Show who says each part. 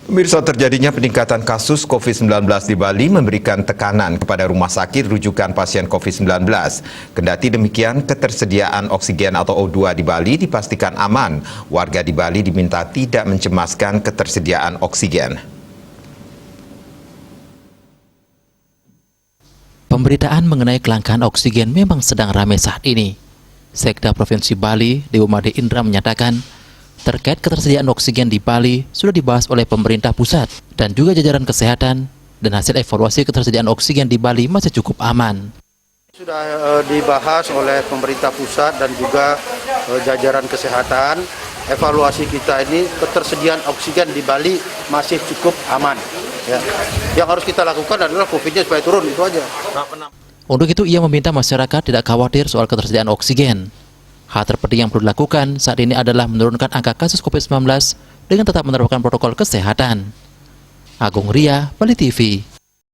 Speaker 1: Pemirsa, terjadinya peningkatan kasus COVID-19 di Bali memberikan tekanan kepada rumah sakit rujukan pasien COVID-19. Kendati demikian, ketersediaan oksigen atau O2 di Bali dipastikan aman. Warga di Bali diminta tidak mencemaskan ketersediaan oksigen.
Speaker 2: Pemberitaan mengenai kelangkaan oksigen memang sedang ramai saat ini. Sekda Provinsi Bali, Dewumade Indra menyatakan, terkait ketersediaan oksigen di Bali sudah dibahas oleh pemerintah pusat dan juga jajaran kesehatan, dan hasil evaluasi ketersediaan oksigen di Bali masih cukup aman.
Speaker 3: Sudah dibahas oleh pemerintah pusat dan juga jajaran kesehatan. Evaluasi kita ini ketersediaan oksigen di Bali masih cukup aman. Ya. Yang harus kita lakukan adalah COVID-nya supaya turun, itu aja.
Speaker 2: Untuk itu ia meminta masyarakat tidak khawatir soal ketersediaan oksigen. Hal terpenting yang perlu dilakukan saat ini adalah menurunkan angka kasus COVID-19 dengan tetap menerapkan protokol kesehatan. Agung Ria, Bali TV.